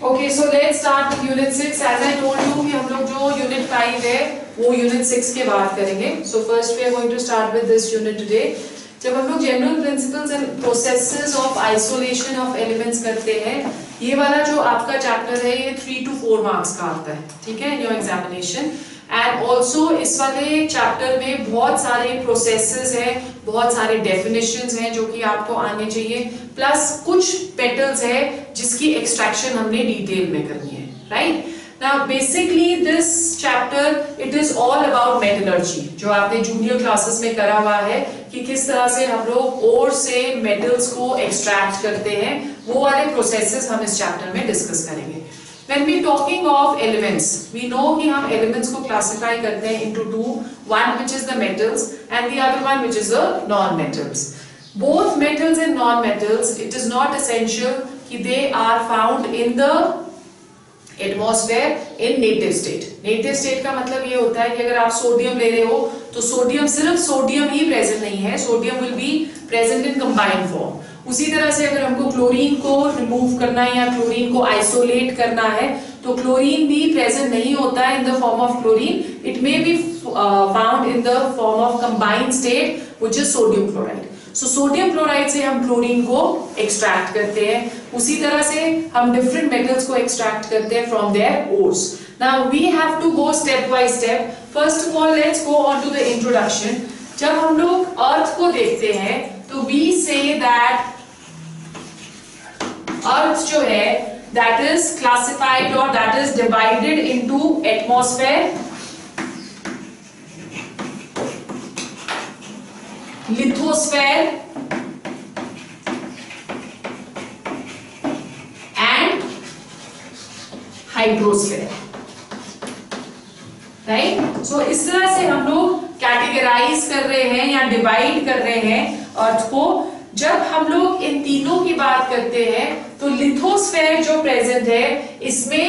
Okay, so let's start with unit 6. As I told you कि हम लोग जो unit 5 है वो unit 6 के बात करेंगे. So first we are going to start with this unit today. जब हम लोग general principles and processes of isolation of elements करते हैं, ये वाला जो आपका chapter है ये 3 to 4 marks का आता है, ठीक है, in your examination. And also इस वाले chapter में बहुत सारे processes हैं, बहुत सारे definitions हैं जो कि आपको आने चाहिए, plus कुछ metals है जिसकी extraction हमने detail में करनी है, right? Now basically this chapter it is all about metallurgy जो आपने junior classes में करा हुआ है कि किस तरह से हम लोग ore से metals को extract करते हैं, वो वाले processes हम इस chapter में discuss करेंगे. When we talking of elements, we know कि हम elements को classify करते हैं into two, one which is the metals and the other one which is the non-metals. Both metals and non-metals, it is not essential कि they are found in the atmosphere in native state. Native state का मतलब ये होता है कि अगर आप sodium ले रहे हो तो सोडियम सिर्फ सोडियम ही प्रेजेंट नहीं है, sodium will be present in combined form. उसी तरह से अगर हमको क्लोरीन को रिमूव करना है या क्लोरीन को आइसोलेट करना है तो क्लोरीन भी प्रेजेंट नहीं होता है इन the form of chlorine, it may be found in the form of combined state which is sodium chloride. So sodium chloride से हम क्लोरीन को एक्सट्रैक्ट करते हैं, उसी तरह से हम डिफरेंट मेटल्स को एक्सट्रैक्ट करते हैं from their ores. Now we have to go step by step. First of all let's go on to the introduction. जब हम लोग अर्थ को देखते हैं तो वी से दैट अर्थ जो है दैट इज क्लासिफाइड और that is divided into atmosphere, lithosphere and hydrosphere, right? So इस तरह से हम लोग कैटेगराइज कर रहे हैं या डिवाइड कर रहे हैं अर्थ को. जब हम लोग इन तीनों की बात करते हैं तो लिथोस्फेयर जो प्रेजेंट है इसमें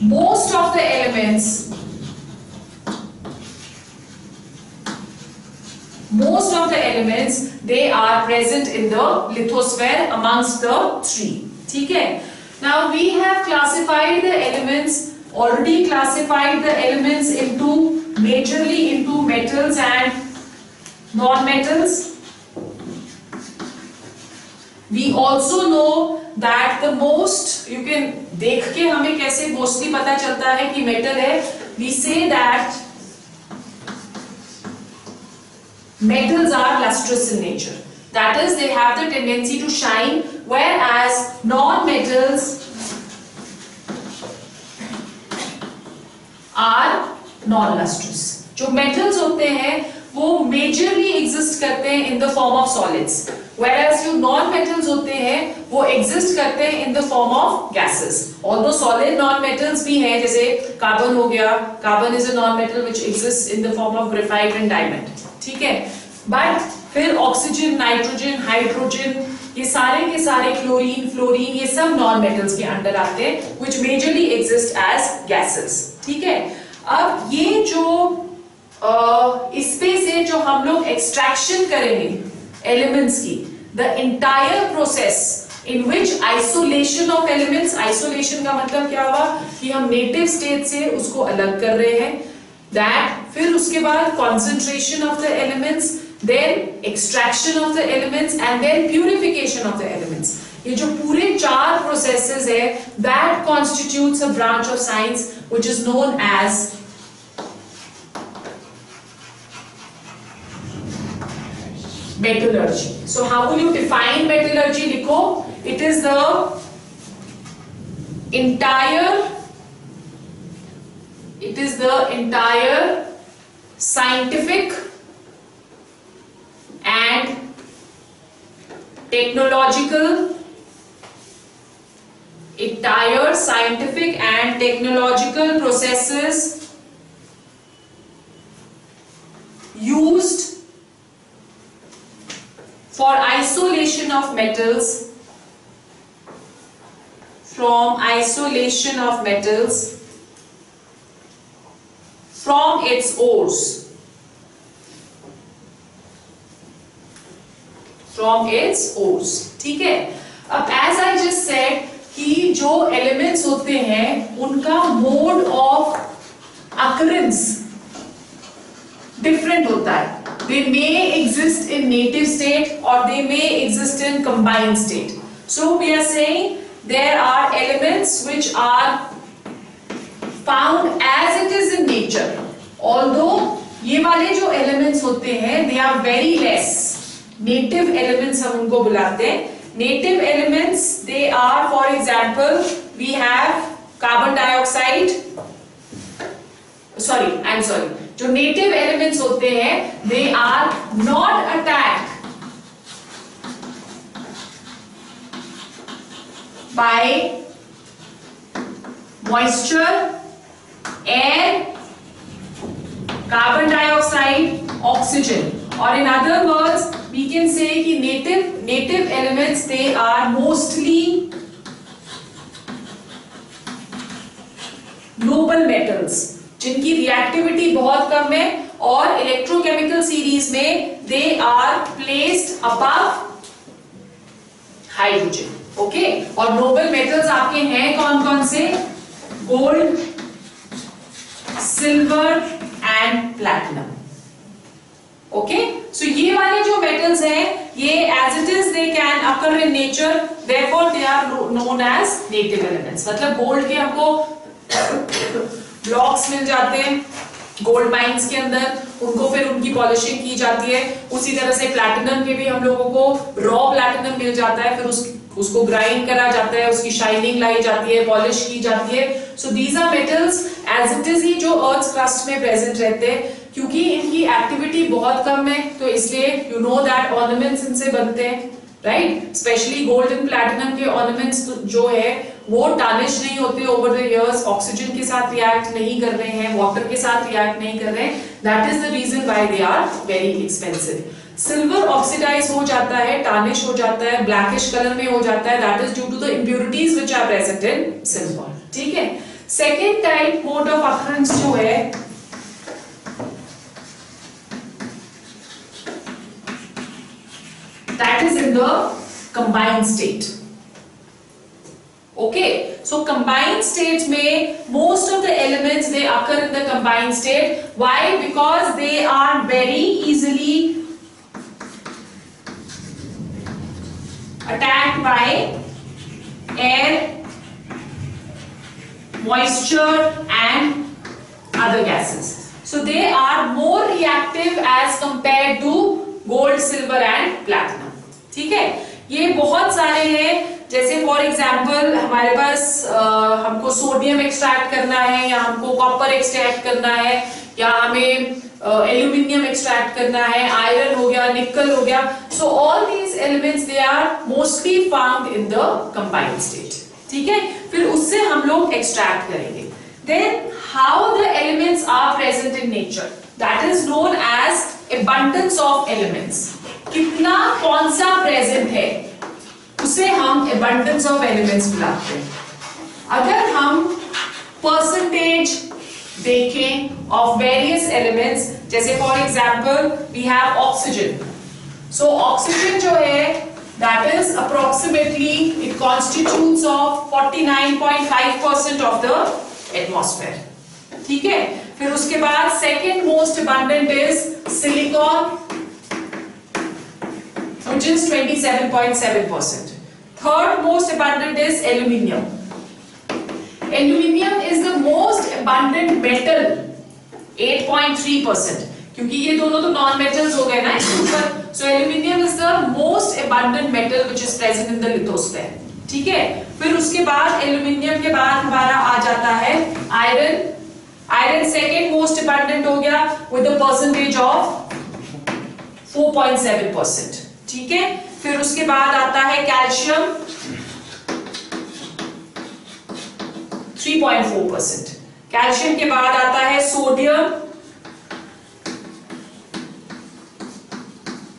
most of the elements they are present in the lithosphere amongst the three. ठीक है. Now we have classified the elements, already classified the elements into majorly into metals and non-metals. We also know that the most, you can देख के हमें कैसे mostly पता चलता है कि metal है. We say that metals are lustrous in nature. That is, they have the tendency to shine, whereas non-metals are non-lustrous. जो metals होते हैं वो majorly exist करते हैं in the form of solids, whereas जो non-metals होते हैं वो exist करते हैं in the form of gases. Although solid non-metals भी हैं, जैसे carbon हो गया, carbon is a non-metal which exists in the form of graphite and diamond. ठीक है. बट फिर ऑक्सीजन, नाइट्रोजन, हाइड्रोजन, ये सारे के सारे, क्लोरीन, फ्लोरीन, ये सब नॉन मेटल्स के अंडर आते हैं which majorly exist as gases. ठीक है. अब ये जो इसपे से जो हम लोग एक्सट्रैक्शन करेंगे एलिमेंट्स की, the entire process in which isolation of elements, isolation का मतलब क्या हुआ कि हम नेटिव स्टेट से उसको अलग कर रहे हैं, that फिर उसके बाद concentration of the elements, then extraction of the elements and then purification of the elements. ये जो पूरे 4 processes है that constitutes a branch of science which is known as metallurgy. So how will you define metallurgy? लिखो, it is the entire scientific and technological processes used for isolation of metals from its ores. ठीक है. अब as I just said कि जो elements होते हैं उनका mode of occurrence different होता है. They may exist in native state or they may exist in combined state. So we are saying there are elements which are found as it is in nature. Although ये वाले जो elements होते हैं they are very less. Native elements हम उनको बुलाते हैं. Native elements they are, for example, we have carbon dioxide. जो native elements होते हैं they are not attacked by moisture, air, carbon dioxide, oxygen. Or in other words, we can say कि native elements they are mostly noble metals जिनकी reactivity बहुत कम है और electrochemical series में they are placed above hydrogen. Okay, और noble metals आपके हैं कौन कौन से? Gold, silver and platinum. Okay, so ये वाले जो मेटल्स हैं ये as it is they can occur in nature, therefore they are known as native elements. मतलब गोल्ड के हमको ब्लॉक्स मिल जाते हैं गोल्ड माइंस के अंदर, उनको फिर उनकी पॉलिशिंग की जाती है. उसी तरह से प्लैटिनम के भी हम लोगों को रॉ प्लैटिनम मिल जाता है, फिर उसको ग्राइंड करा जाता है, उसकी शाइनिंग लाई जाती है, पॉलिश की जाती है. So these are metals as it is ही जो अर्थ क्रस्ट में प्रेजेंट रहते हैं. क्योंकि इनकी एक्टिविटी बहुत कम है तो इसलिए यू नो दैट ऑर्नामेंट्स इनसे बनते हैं, right. Specially gold and platinum के ऑर्नामेंट्स जो है वो टार्निश नहीं होते ओवर द इयर्स, ऑक्सीजन के साथ रिएक्ट नहीं कर रहे हैं, वाटर के साथ रिएक्ट नहीं कर रहे हैं. That is the reason why they are very expensive. Silver oxidize हो जाता है, टार्निश हो जाता है, ब्लैकिश कलर में हो जाता है. That is due to the impurities which are present in silver. ठीक है. Second type mode of occurrence जो है that is in the combined state. Okay, so combined state में most of the elements they occur in the combined state. Why? Because they are very easily attacked by air, moisture and other gases. So they are more reactive as compared to gold, silver and platinum. ठीक है. ये बहुत सारे हैं, जैसे for example हमारे पास हमको sodium extract करना है या हमको कॉपर एक्सट्रैक्ट करना है या हमें एल्यूमिनियम एक्सट्रैक्ट करना है, आयरन हो गया, निकल हो गया. So all these elements they are mostly found in the combined state. ठीक है. फिर उससे हम लोग एक्सट्रैक्ट करेंगे. Then how the elements are present in nature, that is known as abundance of elements. कितना कौन सा प्रेजेंट है उसे हम abundance of elements बुलाते हैं. अगर हम परसेंटेज देखें of various elements, जैसे for example we have oxygen. So oxygen जो है that is approximately it constitutes of 49.5% of the atmosphere. ठीक है. फिर उसके बाद second most abundant is silicon which is 27.7%. Third most abundant is aluminium. Aluminium is the most abundant metal 8.3%, क्योंकि ये दोनों तो नॉन मेटल्स हो गए ना इसके ऊपर. So aluminium is the most abundant metal which is present in the lithosphere. ठीक है. फिर उसके बाद एल्यूमिनियम के बाद हमारा आ जाता है iron. Iron second most abundant हो गया विद अ परसेंटेज ऑफ 4.7%. ठीक है. फिर उसके बाद आता है कैल्शियम 3.4%. कैल्शियम के बाद आता है सोडियम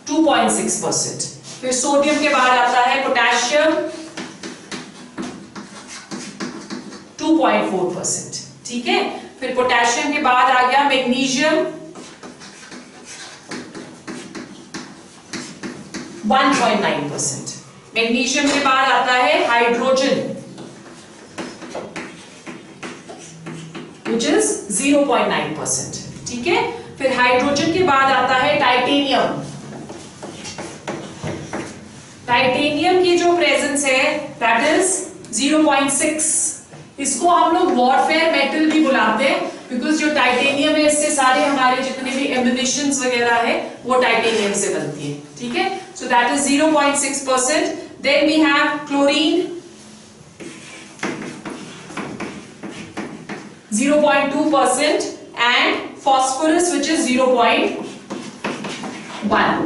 2.6%. फिर सोडियम के बाद आता है पोटेशियम 2.4%. ठीक है. फिर पोटेशियम के बाद आ गया मैग्नीशियम 1.9%. मैग्नीशियम के बाद आता है हाइड्रोजन which is 0.9%. ठीक है, फिर हाइड्रोजन के बाद आता है टाइटेनियम। टाइटेनियम की जो प्रेजेंस है that is 0.6। इसको हम लोग वॉरफेयर मेटल भी बुलाते हैं, बिकॉज जो टाइटेनियम है इससे सारे हमारे जितने भी एम्युनिशंस वगैरह है वो टाइटेनियम से बनती है। ठीक है, so that is 0.6%। Then we have chlorine 0.2% and phosphorus which is 0.1।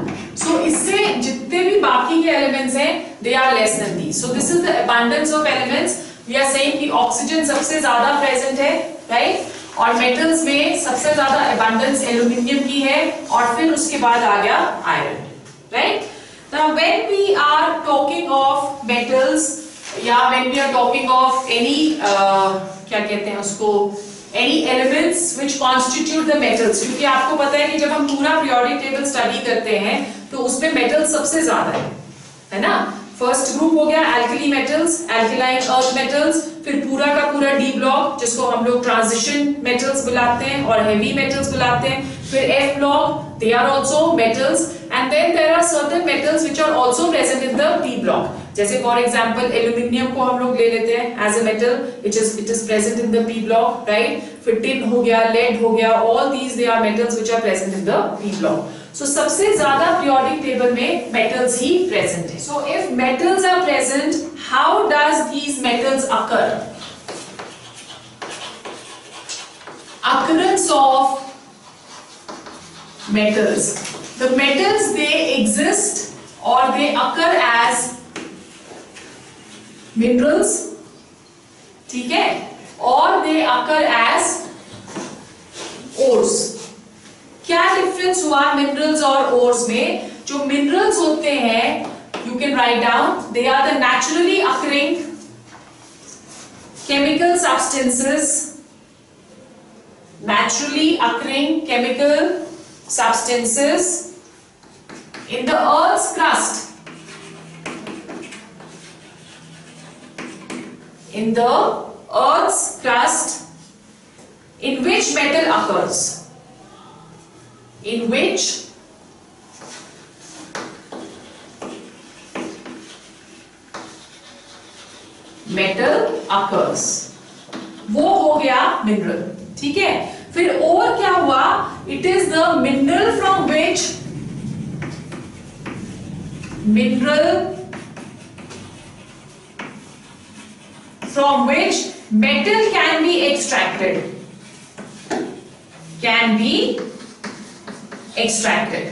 so इससे जितने भी बाकी के एलिमेंट्स हैं they are less than these। so this is the abundance of elements। we are saying कि ऑक्सीजन सबसे ज्यादा प्रेजेंट है, राइट, और मेटल्स में सबसे ज्यादा abundance एल्यूमिनियम की है, और फिर उसके बाद आ गया iron, right. now when we are talking of metals या when we are talking of any क्या कहते हैं उसको, any elements which constitute the metals, क्योंकि आपको पता है कि जब हम पूरा periodic table स्टडी करते हैं तो उसमें मेटल्स सबसे ज्यादा है ना। फर्स्ट ग्रुप हो गया alkali metals, alkaline earth metals, फिर पूरा का पूरा डी ब्लॉक जिसको हम लोग ट्रांजिशन मेटल्स बुलाते हैं और हेवी मेटल्स बुलाते हैं, फिर F block, they are also metals, and then there are certain metals which are also present in the P block. जैसे फॉर एग्जांपल एल्यूमिनियम को हम लोग ले लेते हैं as a metal, it is present in the P block, right. फिर tin हो गया, लेड हो गया, all these they are metals which are present in the P block. So सबसे ज्यादा periodic table में metals ही present है। So if metals are present, how does these metals occur? Occurrence of metals. The metals they exist or they occur as minerals, ठीक है, or they occur as ores। क्या difference हुआ minerals और ores में? जो minerals होते हैं, you can write down, they are the naturally occurring chemical substances, naturally occurring chemical substances in the earth's crust, in the earth's crust, in which metal occurs, in which metal occurs, वो हो गया mineral, ठीक है। फिर और क्या हुआ? It is the mineral from which metal can be extracted,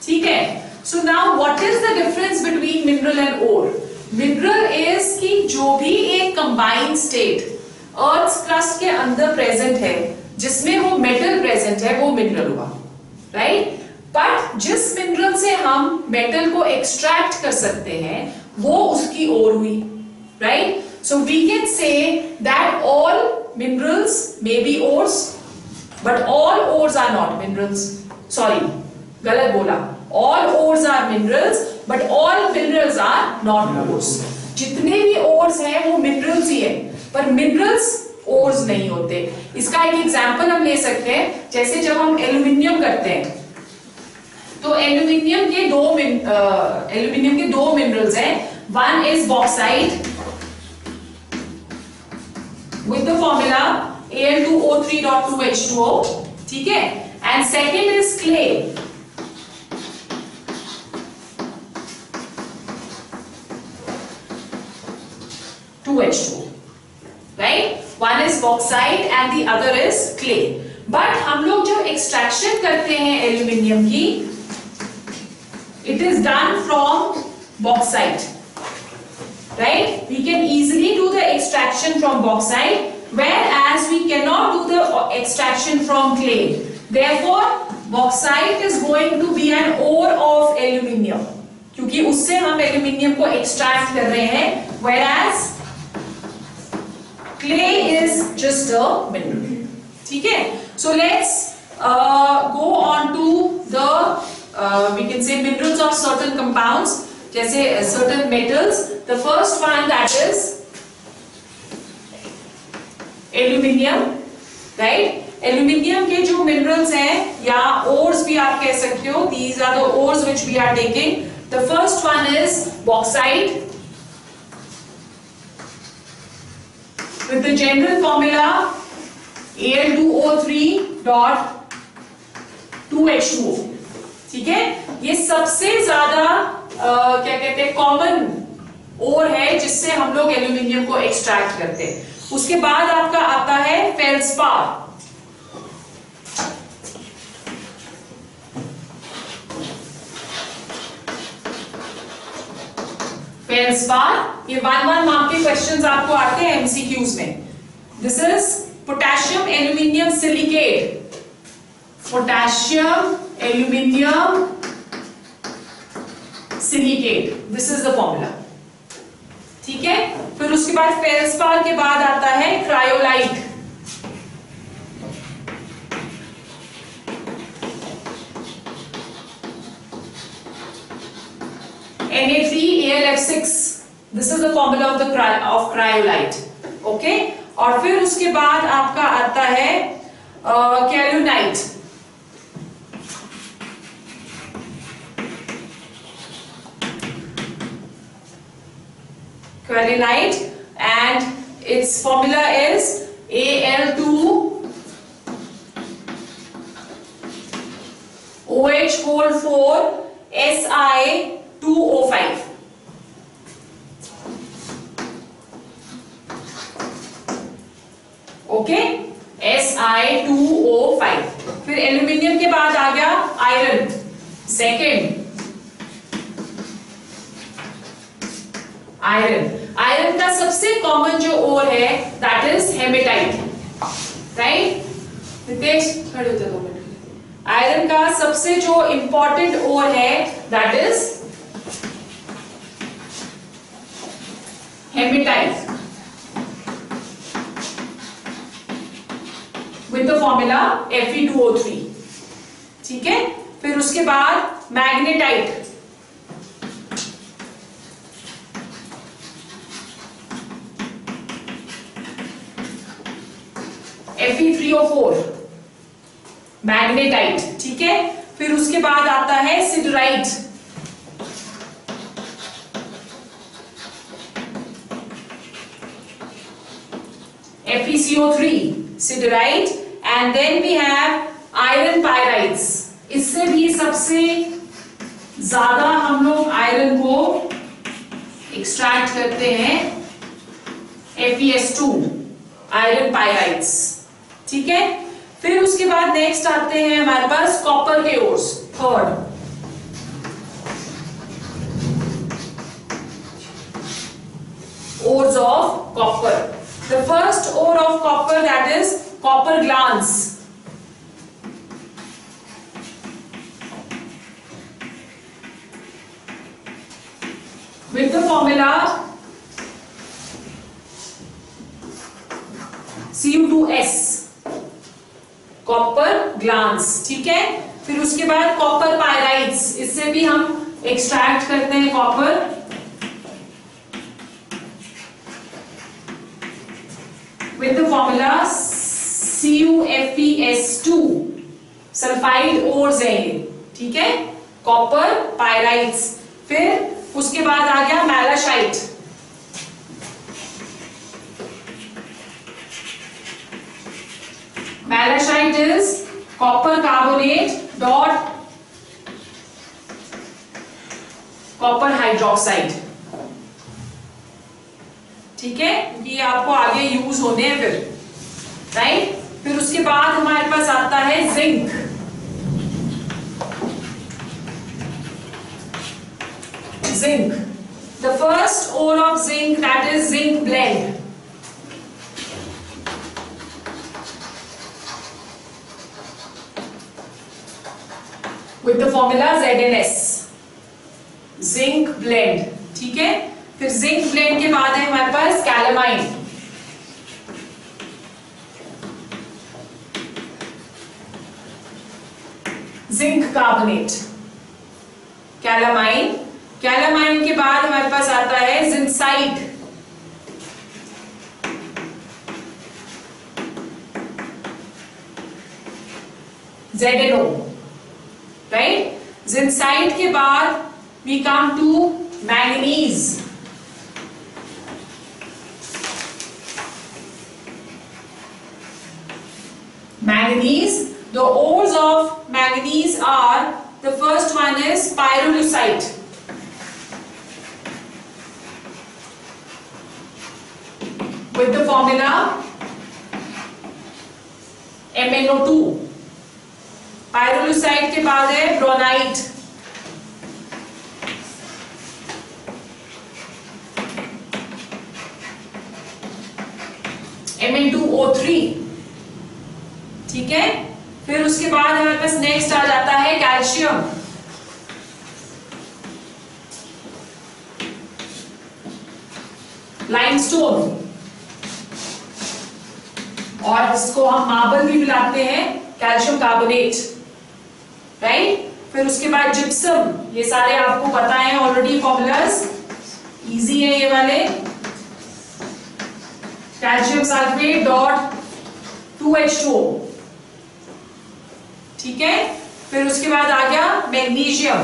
ठीक है। So now what is the difference between mineral and ore? Mineral is कि जो भी एक कंबाइंड स्टेट अर्थ क्रस्ट के अंदर प्रेजेंट है जिसमें वो मेटल प्रेजेंट है, वो मिनरल हुआ, राइट। बट जिस मिनरल से हम मेटल को एक्सट्रैक्ट कर सकते हैं वो उसकी ओर हुई, right. So we can say that all minerals may be ores but all ores are not minerals. Sorry, गलत बोला, all ores are minerals but all minerals are not ores. जितने भी ओर्स हैं वो मिनरल्स ही है, पर minerals ores नहीं होते। इसका एक एग्जांपल हम ले सकते हैं, जैसे जब हम एल्यूमिनियम करते हैं तो एल्यूमिनियम के दो मिनरल्स हैं। One is bauxite with the formula Al2O3.2H2O, ठीक है, and second is clay. Right? One is bauxite and the other is clay. But हम लोग जो एक्सट्रैक्शन करते हैं एल्यूमिनियम की, it is done from bauxite, right? We can easily do the extraction from bauxite, whereas we cannot do the extraction from clay. Therefore, bauxite is going to be an ore of aluminium, क्योंकि उससे हम aluminium को extract कर रहे हैं, whereas clay is just a mineral, ठीक है। So let's go on to the we can say minerals of certain compounds, जैसे certain metals. The first one that is aluminium, right. Aluminium के जो minerals हैं या ओर्स भी आप कह सकते हो, these are the ores which we are taking. The first one is bauxite with the general formula Al2O3.2H2O। ठीक है, ये सबसे ज्यादा क्या कहते हैं कॉमन ओर है जिससे हम लोग एल्यूमिनियम को एक्सट्रैक्ट करते हैं। उसके बाद आपका आता है फेल्सपार। फेल्सपार, ये 1-1 मार्क के क्वेश्चंस आपको आते हैं एमसीक्यूज में। This is potassium aluminium silicate, potassium aluminium silicate, this is the formula. ठीक है, फिर उसके बाद फेल्सपार के बाद आता है cryolite. Na3Al(F6), this is the formula of cryolite। Okay, और फिर उसके बाद आपका आता है कैल्यूनाइट। Calinite, and its formula is Al2OH4Si2O5। Okay, Si2O5। फिर एल्यूमिनियम के बाद आ गया आयरन, सेकेंड आयरन का सबसे कॉमन जो ओर है that is hematite, right. Nitesh खड़े होते 2 मिनट। आयरन का सबसे जो इंपॉर्टेंट ओर है that is hematite with the formula Fe2O3। ठीक है, फिर उसके बाद मैग्नेटाइट, Fe3O4 मैग्नेटाइट। ठीक है, फिर उसके बाद आता है siderite, FeCO3 siderite, and then we have iron pyrites. इससे भी सबसे ज्यादा हम लोग आयरन को एक्सट्रैक्ट करते हैं FeS2 आयरन पायराइड्स। ठीक है, फिर उसके बाद नेक्स्ट आते हैं हमारे पास कॉपर के ores, third ores of copper. The first ore of copper that is copper glance. With the formula Cu2S, copper glance. ठीक है, फिर उसके बाद कॉपर पायराइट्स, इससे भी हम एक्सट्रैक्ट करते हैं copper. With the formula CuFeS2, sulphide ores है ये। ठीक है, कॉपर पायराइट्स। फिर उसके बाद आ गया मैलाशाइट, Malachite is copper carbonate dot copper hydroxide। ठीक है, ये आपको आगे यूज होने हैं फिर, राइट। फिर उसके बाद हमारे पास आता है zinc. Zinc, the first ore of zinc that is zinc blende. with the formula ZnS, zinc blende. ठीक है, फिर जिंक ब्लेंड के बाद है हमारे पास calamine. Zinc carbonate, calamine. Calamine के बाद हमारे पास आता है जिंसाइट। ZnO, right? Zincite के बाद we come to manganese. Manganese, the ores of manganese are, the first one is pyrolusite. With the formula MnO2. pyrolusite के बाद है ब्रोनाइट. Mn2O3. ठीक है, फिर उसके बाद हमारे पास नेक्स्ट आ जाता है कैल्शियम. लाइमस्टोन, और इसको हम मार्बल भी बुलाते हैं, कैल्शियम कार्बोनेट, राइट. फिर उसके बाद जिप्सम. ये सारे आपको पता है ऑलरेडी फॉर्मूलाज, इजी है ये वाले. Calcium sulphate dot 2H2O. ठीक है, फिर उसके बाद आ गया magnesium.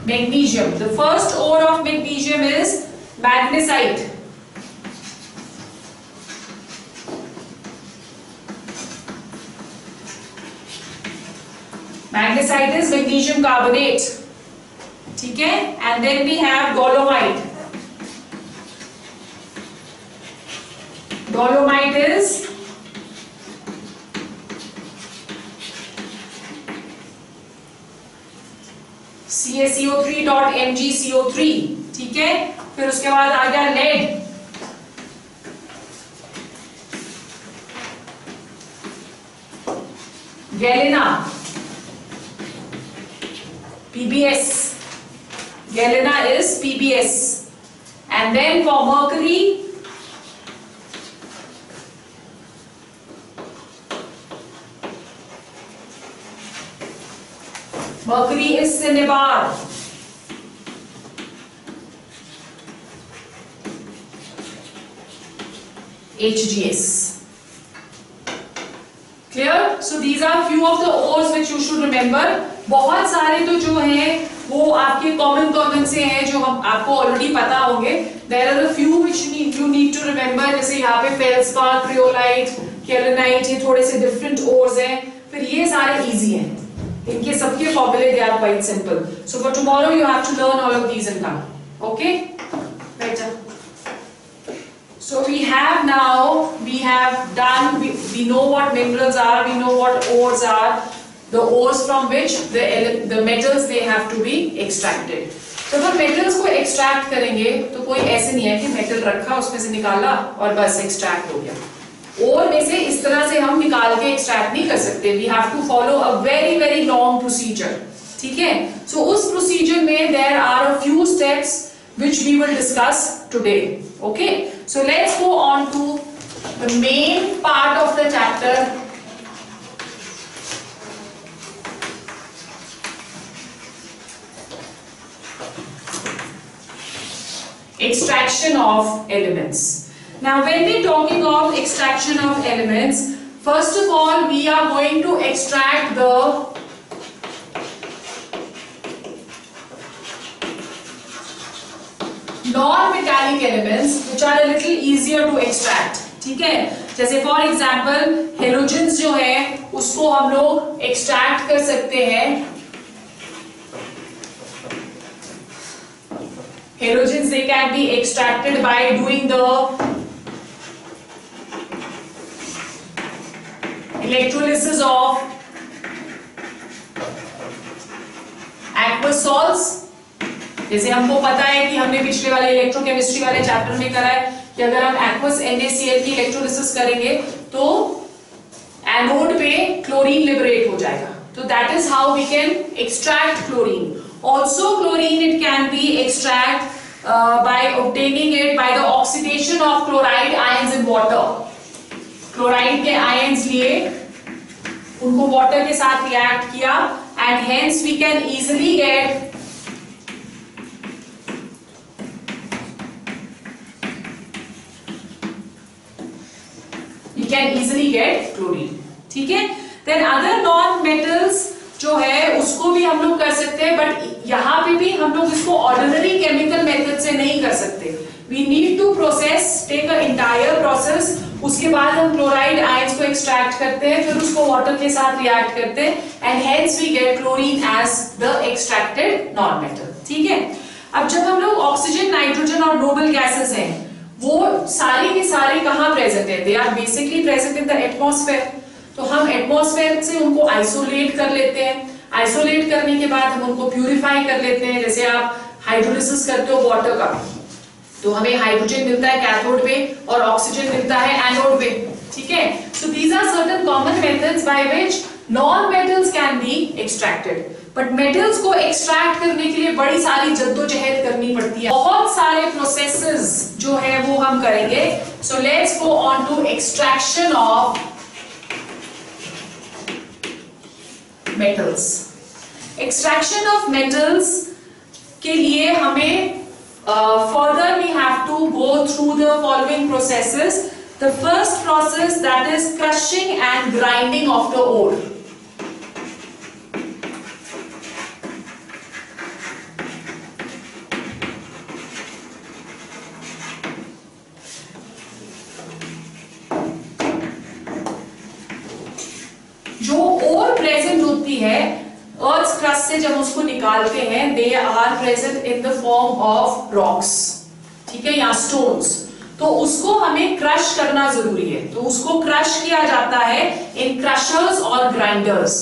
Magnesium. The first ore of magnesium is magnesite. Magnesite is magnesium carbonate. ठीक है, and then we have dolomite. Dolomite is CaCO3.MgCO3. ठीक है, फिर उसके बाद आ गया lead. Galena, PbS. Galena is PbS. And then for mercury, mercury is cinnabar. HGS. Clear? So these are few of the ores which you should remember. बहुत सारे तो जो हैं वो आपके कॉमन से हैं जो हम आपको ऑलरेडी पता होंगे. There are a few which you need to remember. जैसे यहाँ पे फेल्सपार, क्रियोलाइट, केल्विनाइट, ये थोड़े से डिफरेंट ओर्स हैं. फिर ये सारे इजी हैं, इनके सबके फॉर्मूले they are quite simple. So for tomorrow you have to learn all of these in one. Okay, better. So we have done, we know what minerals are, we know what ores are, the ores from which the metals they have to be extracted. तो अगर metals को extract करेंगे तो कोई ऐसे नहीं है कि metal रखा उसमें से निकाला और बस extract हो गया. ore में से इस तरह से हम निकाल के extract नहीं कर सकते. We have to follow a very very long procedure. ठीक है, so उस procedure में there are a few steps which we will discuss today. Okay, so let's go on to the main part of the chapter. Extraction of elements. Now when we're talking of extraction of elements, first of all we are going to extract the non-metallic elements which are a little easier to extract. ठीक है, जैसे for example halogens जो है उसको हम लोग extract कर सकते हैं. Halogens they can be extracted by doing the electrolysis of aqueous salts. जैसे हमको पता है कि हमने पिछले वाले इलेक्ट्रोकेमिस्ट्री वाले चैप्टर में करा है कि अगर हम aqueous NaCl की इलेक्ट्रोलिसिस करेंगे तो एनोड पे क्लोरीन लिबरेट हो जाएगा. तो that is how we can extract chlorine. Also chlorine it can be extract by obtaining it by the oxidation of chloride ions in water. Chloride के ions लिए उनको वाटर के साथ रिएक्ट किया and hence we can easily get can easily get chlorine, ठीक है। Then other non metals जो है उसको भी हम लोग कर सकते हैं, बट यहाँ पे भी हम लोग इसको ऑर्डिनरी केमिकल मेथड से नहीं कर सकते। We need to process, take a entire process, उसके बाद हम क्लोराइड आयंस को एक्सट्रैक्ट करते हैं, फिर उसको वाटर के साथ रिएक्ट करते हैं, and hence we get chlorine as the extracted non metal, ठीक है। अब जब हम लोग ऑक्सीजन, नाइट्रोजन और नोबल गैसेस हैं, वो सारे के सारे कहाँ प्रेजेंट है? They are basically present in the atmosphere. तो हम एटमॉस्फेयर से उनको आइसोलेट कर लेते हैं, आइसोलेट करने के बाद हम उनको प्यूरिफाई कर लेते हैं। जैसे आप हाइड्रोलिसिस करते हो वाटर का, तो हमें हाइड्रोजन मिलता है कैथोड पे और ऑक्सीजन मिलता है एनोड पे, ठीक है। So these are certain common methods by which non metals can be extracted. But metals को एक्सट्रैक्ट करने के लिए बड़ी सारी जद्दोजहद करनी पड़ती है, बहुत सारे प्रोसेसेस जो है वो हम करेंगे। So let's go on to extraction of metals. Extraction of metals के लिए हमें further we have to go through the following processes. The first process, that is crushing and grinding of the ore. जो ore present होती है earth crust से, जब उसको निकालते हैं, they are present in the form of rocks, ठीक है, या स्टोन्स। तो उसको हमें क्रश करना जरूरी है। तो उसको क्रश किया जाता है इन क्रशर्स और ग्राइंडर्स।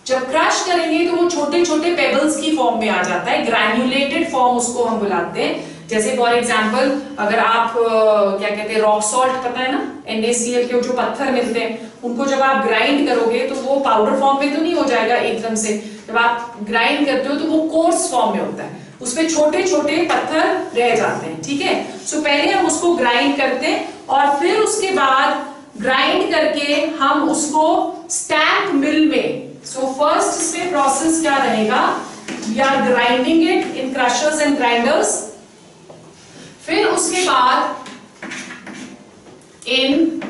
जब क्रश करेंगे तो वो छोटे छोटे पेबल्स की फॉर्म में आ जाता है, ग्रैन्युलेटेड फॉर्म उसको हम बुलाते हैं। जैसे फॉर एग्जांपल, अगर आप क्या कहते हैं, रॉक सॉल्ट, पता है ना, NaCl के जो पत्थर मिलते हैं, उनको जब आप ग्राइंड करोगे तो वो पाउडर फॉर्म में तो नहीं हो जाएगा एकदम से। जब आप ग्राइंड करते हो तो वो कोर्स फॉर्म में होता है, उसमें छोटे छोटे पत्थर रह जाते हैं, ठीक है। सो पहले हम उसको ग्राइंड करते हैं और फिर उसके बाद ग्राइंड करके हम उसको स्टैम्प मिल में, सो फर्स्ट इसमें प्रोसेस क्या रहेगा, we are grinding it in crushers and grinders. फिर उसके बाद इन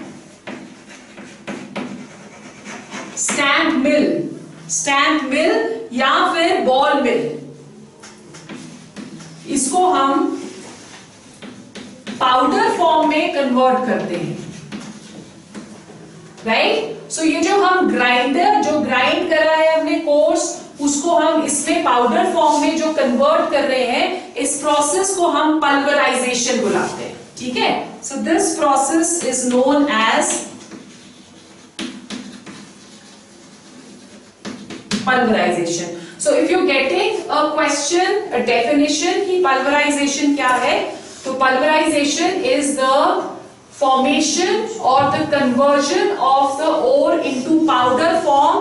स्टैम्प मिल या फिर बॉल मिल, इसको हम पाउडर फॉर्म में कन्वर्ट करते हैं, राइट। सो ये जो हम ग्राइंडर, जो ग्राइंड कर रहा है हमने कोर्स, उसको हम इसमें पाउडर फॉर्म में जो कन्वर्ट कर रहे हैं, इस प्रोसेस को हम पल्वराइजेशन बुलाते हैं, ठीक है। So this process is known as pulverization. So if you're getting a question, a definition कि pulverization क्या है, तो pulverization is the formation or the conversion of the ore into powder form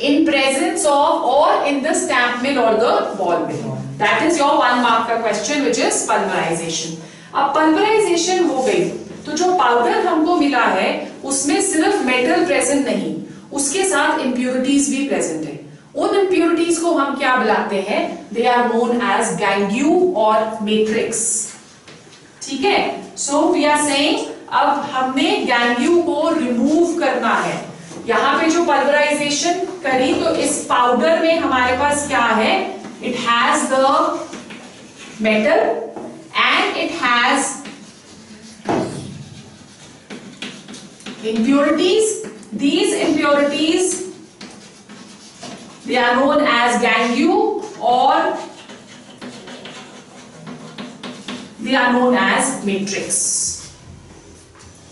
in presence of or in the stamp mill or the ball mill. That is your 1 mark का question, which is pulverization. अब pulverization हो गई, तो जो powder हमको मिला है उसमें सिर्फ मेटल प्रेजेंट नहीं, उसके साथ इंप्योरिटीज भी प्रेजेंट है। उन इंप्योरिटीज को हम क्या बुलाते हैं, दे आर नोन एज गैंग्यू और मैट्रिक्स, ठीक है। सो वी आर सेइंग, अब हमने गैंग्यू को रिमूव करना है। यहां पे जो पल्वराइजेशन करी, तो इस पाउडर में हमारे पास क्या है, it has the metal and it has impurities. These impurities, they are known as gangue or they are known as matrix.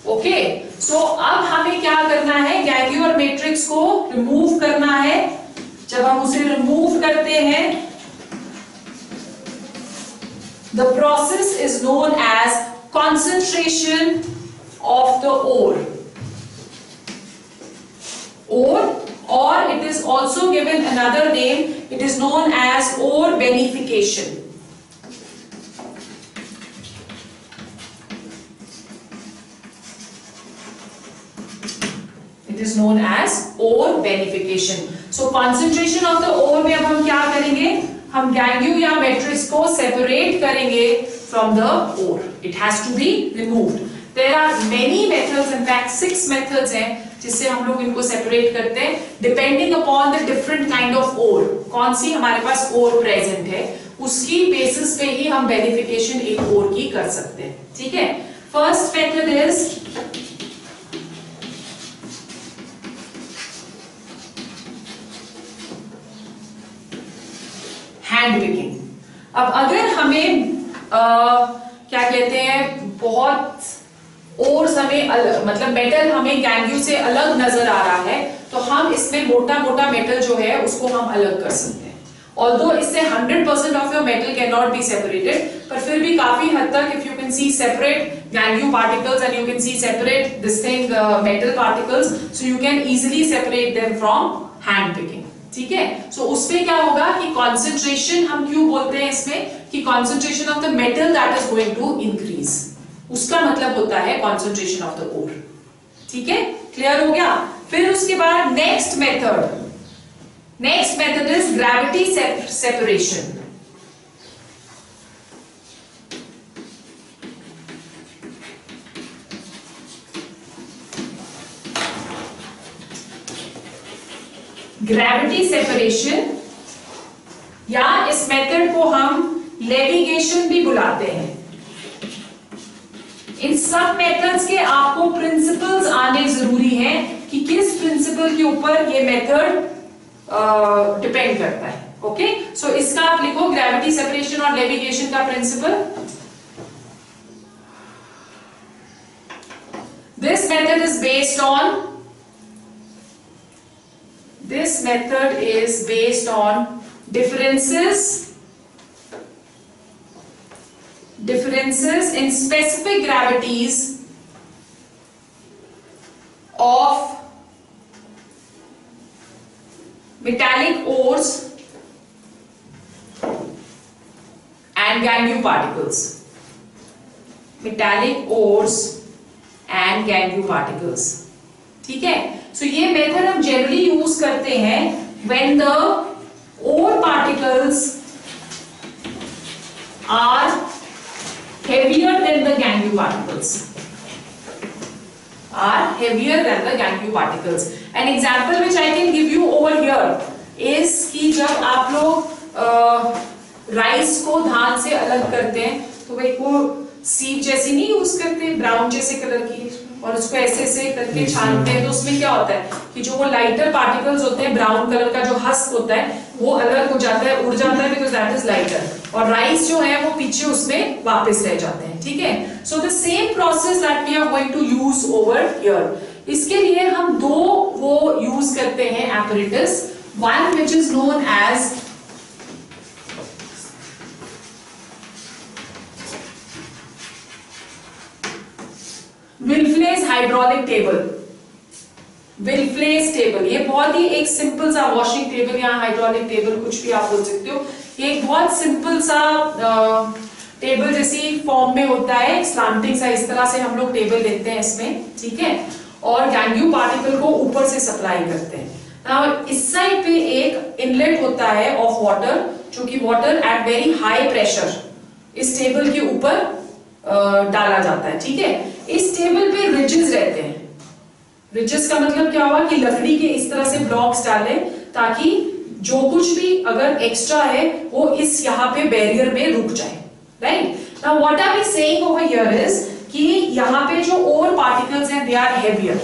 Okay, so अब हमें क्या करना है, गैंग्यू और मैट्रिक्स को रिमूव करना है। जब हम उसे रिमूव करते हैं, the process is known as concentration of the ore. Ore, or it is also given another name, it is known as ore beneficiation. It is known as ore beneficiation. So concentration of the ore में अब हम क्या करेंगे, हम गैंग्यू या matrix को separate करेंगे from the ore. It has to be removed. There are many methods, in fact 6 methods हैं जिससे हम लोग इनको सेपरेट करते हैं depending upon the different kind of ore, कौन सी हमारे पास ओर प्रेजेंट है उसकी बेसिस पे ही हम वेरिफिकेशन एक ओर की कर सकते हैं, ठीक है। First method is hand picking. अब अगर हमें क्या कहते हैं बहुत ओर्स हमें मतलब मेटल हमें गैंग्यू से अलग नजर आ रहा है तो हम इसमें मोटा मोटा मेटल जो है उसको हम अलग कर सकते हैं। ऑल्दो इससे 100% of your metal can not be separated, पर फिर भी काफी हद तक if you can see separate गैंग्यू particles and you can see separate this thing metal particles, so you can easily separate them from hand picking, ठीक है। सो उसमें क्या होगा कि कॉन्सेंट्रेशन, हम क्यों बोलते हैं इसमें कि concentration of the metal that is going to increase, उसका मतलब होता है कॉन्सेंट्रेशन ऑफ द ओर, ठीक है। क्लियर हो गया। फिर उसके बाद next method is gravity separation. Gravity separation या इस मेथड को हम लेविगेशन भी बुलाते हैं। इन सब मेथड्स के आपको प्रिंसिपल्स आने जरूरी हैं कि किस प्रिंसिपल के ऊपर ये मेथड डिपेंड करता है, ओके। सो इसका आप लिखो ग्रेविटी सेपरेशन और लेविगेशन का principle. This method is based on differences in specific gravities of metallic ores and gangue particles. Metallic ores and gangue particles, ठीक है। सो ये मेथड हम जनरली यूज करते हैं when the ore particles are heavier than the gangue particles. An example which I can give you over here is कि जब आप लोग राइस को धान से अलग करते हैं तो भाई वो सीप जैसी नहीं यूज करते, ब्राउन जैसे कलर की, और उसको ऐसे ऐसे करके छानते हैं तो उसमें क्या होता है कि जो वो लाइटर पार्टिकल्स होते हैं, ब्राउन कलर का जो हस्क होता है वो अलग हो जाता है, उड़ जाता है, बिकॉज दैट इज लाइटर, और राइस जो है वो पीछे उसमें वापस रह जाते हैं, ठीक है। So the same process that we are going to use over here. इसके लिए हम दो वो यूज करते हैं apparatus, one which is known as Wilfley hydraulic table. Wilfley table ये बहुत ही एक सिंपल सा वॉशिंग टेबल या हाइड्रोलिक टेबल, कुछ भी आप बोल सकते हो, ये एक बहुत सिंपल सा टेबल जैसी फॉर्म में होता है, स्लांटिंग सा, इस तरह से हम लोग टेबल लेते हैं इसमें, ठीक है, और गैंग्यू पार्टिकल को ऊपर से सप्लाई करते हैं। नाउ इस साइड पे एक इनलेट होता है ऑफ वाटर, जो कि water at very high pressure इस टेबल के ऊपर डाला जाता है, ठीक है। इस टेबल पे रिजेस रहते हैं। रिजेस का मतलब क्या हुआ कि लकड़ी के इस तरह से ब्लॉक्स डालें ताकि जो कुछ भी अगर एक्स्ट्रा है वो इस यहाँ पे बैरियर में रुक जाए, right. Now what are we saying over here is कि यहाँ पे जो ओर पार्टिकल्स हैं दे आर हेवियर,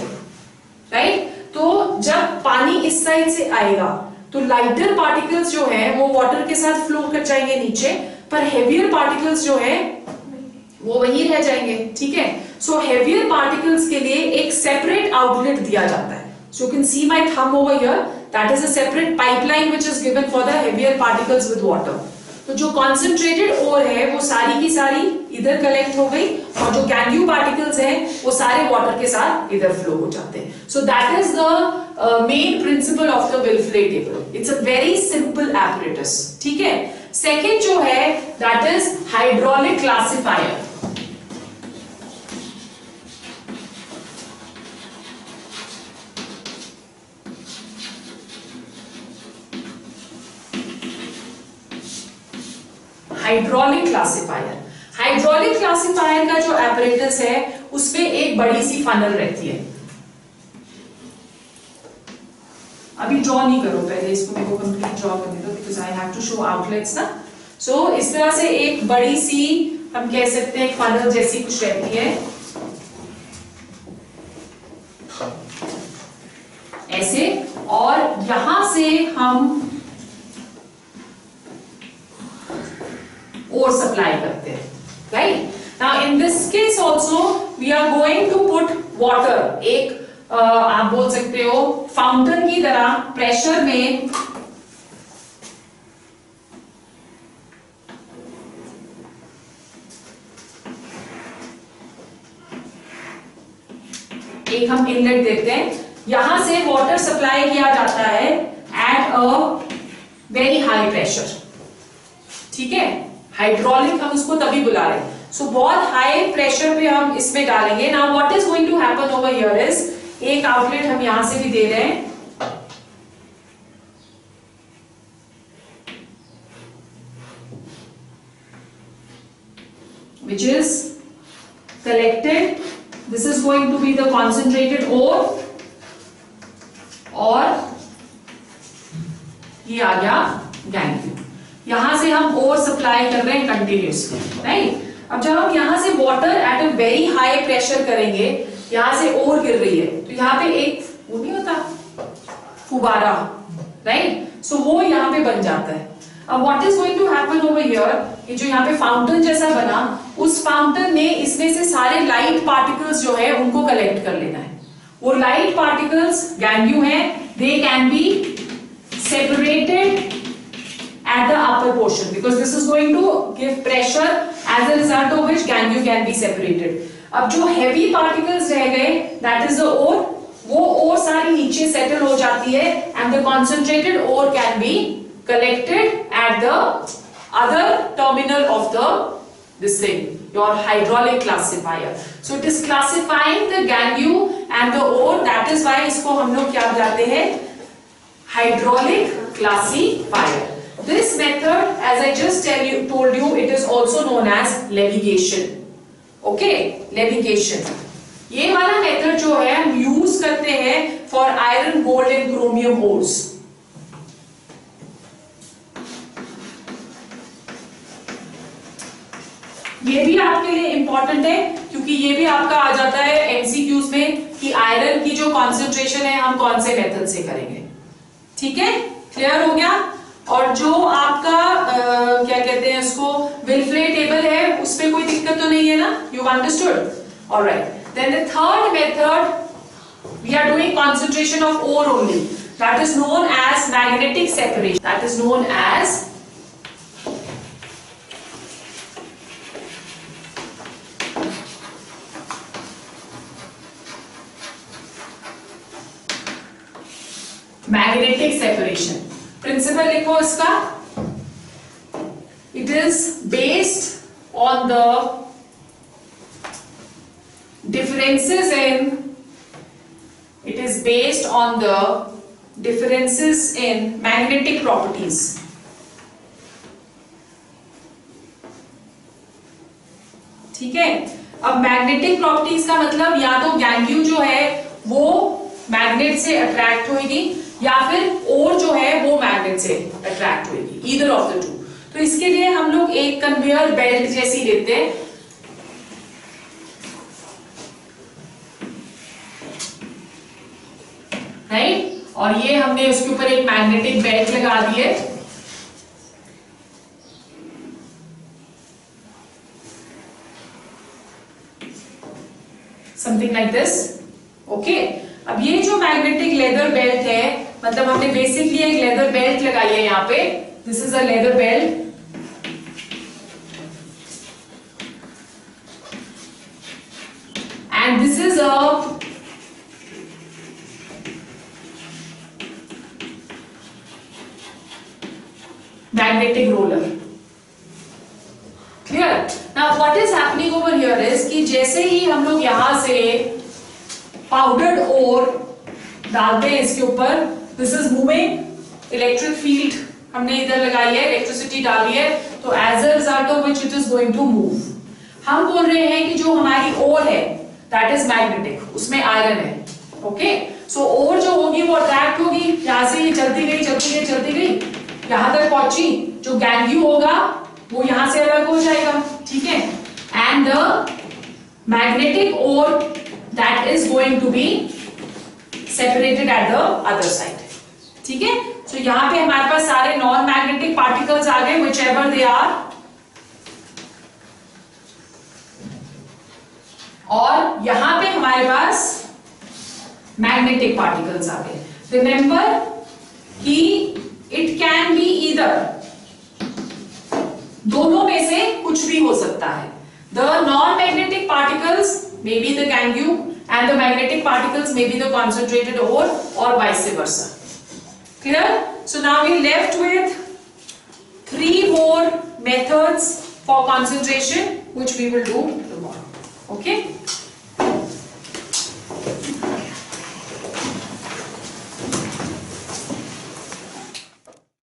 राइट। तो जब पानी इस साइड से आएगा तो लाइटर पार्टिकल्स जो है वो वाटर के साथ फ्लो कर जाएंगे नीचे, पर हेवियर पार्टिकल्स जो है वो वहीं रह जाएंगे, ठीक है। सो हेवियर पार्टिकल्स के लिए एक सेपरेट आउटलेट दिया जाता है। So you can see my thumb over here, that is a separate pipeline which is given for the heavier particles with water. तो जो कॉन्सेंट्रेटेड ओर है वो सारी की सारी इधर कलेक्ट हो गई, और जो गैंग्यू पार्टिकल्स हैं वो सारे वाटर के साथ इधर फ्लो हो जाते हैं। So that is the main principle of the Wilfley table. It's a very simple apparatus, ठीक है। सेकेंड जो है that is hydraulic classifier. Hydraulic classifier का जो एपरेटस है उसमें एक बड़ी सी फनल रहती है। अभी ड्रॉ नहीं करो, पहले इसको मेरे को कंप्लीट ड्रॉ करने दो because I have to show outlets ना। सो इस तरह से एक बड़ी सी हम कह सकते हैं फनल जैसी कुछ रहती है ऐसे, और यहां से हम और सप्लाई करते हैं, right. Now in this case also we are going to put water, एक आप बोल सकते हो फाउंटेन की तरह प्रेशर में एक हम इनलेट देते हैं, यहां से वाटर सप्लाई किया जाता है at a very high pressure, ठीक है। हाइड्रोलिक हम उसको तभी बुला रहे हैं। सो बहुत हाई प्रेशर पे हम इसमें डालेंगे। Now what is going to happen over here is, एक आउटलेट हम यहां से भी दे रहे हैं, which is collected. This is going to be the concentrated ore, और ये आ गया गैंग्लियन। यहां से हम ओर सप्लाई कर रहे हैं कंटिन्यूसली, राइट। अब जब हम यहां से water at a very high pressure करेंगे, यहां से ओर गिर रही है तो यहां पे एक वो नहीं होता फुबारा, राइट। सो वो यहां पे बन जाता है। अब what is going to happen over here, ये जो यहाँ पे फाउंटेन जैसा बना, उस फाउंटेन ने इसमें से सारे लाइट पार्टिकल्स जो है उनको कलेक्ट कर लेना है। वो लाइट पार्टिकल्स गैंग्यू हैं, they can be separated at the upper portion because this is going to give pressure as a result of which gangue can be separated. अब जो heavy particles रह गए, that is the ore, वो ore सारी नीचे settle हो जाती है and the concentrated ore can be collected at the other terminal of the this thing, your hydraulic classifier. So it is classifying the gangue and the ore, that is why इसको हम लोग क्या बुलाते हैं, hydraulic classifier. This method, as I just told you, it is also known as levitation. Okay, levitation. ये वाला method जो है हम यूज करते हैं for iron, gold and chromium ores. ये भी आपके लिए इंपॉर्टेंट है क्योंकि ये भी आपका आ जाता है एमसीक्यूज में कि आयरन की जो कॉन्सेंट्रेशन है हम कौन से मेथड से करेंगे। ठीक है, क्लियर हो गया। और जो आपका क्या कहते हैं उसको विल्फ्ले टेबल है, उसमें कोई दिक्कत तो नहीं है ना, you understood, alright. Then the third method we are doing concentration of ore only, that is known as magnetic separation, that is known as magnetic separation। Principle लिखो इसका, it is based on the differences in, it is based on the differences in magnetic properties। ठीक है, अब magnetic properties का मतलब या तो गैंग्यू जो है वो मैग्नेट से अट्रैक्ट होगी या फिर ओर जो है वो मैग्नेट से अट्रैक्ट होगी, ईदर ऑफ द टू। तो इसके लिए हम लोग एक कन्वेयर बेल्ट जैसी लेते हैं, राइट, और ये हमने उसके ऊपर एक मैग्नेटिक बेल्ट लगा दी है। Something like this, okay. अब ये जो मैग्नेटिक लेदर बेल्ट है, मतलब हमने बेसिकली एक लेदर बेल्ट लगाई है यहाँ पे, this is a leather belt, and this is a magnetic roller. Clear? Now what is happening over here is कि जैसे ही हम लोग यहां से पाउडर्ड ओर डालते हैं इसके ऊपर, this is moving, electric field हमने इधर लगाई है, इलेक्ट्रिसिटी डाली है, तो as a result of which it is going to move. हम बोल रहे हैं कि जो हमारी ओर है दैट इज मैग्नेटिक, उसमें आयरन है। ओके, सो ओर जो होगी वो अट्रैक्ट होगी, यहां से ये चलती गई चलती गई चलती गई, यहां तक पहुंची, जो गैंग्यू होगा वो यहां से अलग हो जाएगा, ठीक है, and the magnetic ore that is going to be separated at the other side, ठीक है। सो यहां पे हमारे पास सारे नॉन मैग्नेटिक पार्टिकल्स आ गए, व्हिच एवर दे आर, और यहां पे हमारे पास मैग्नेटिक पार्टिकल्स आ गए। रिमेंबर कि इट कैन बी ईदर, दोनों में से कुछ भी हो सकता है। The non magnetic particles may be the gangue and the magnetic particles may be the concentrated ore, और vice versa. Clear? So now we left with 3 more methods for concentration, which we will do tomorrow. Okay?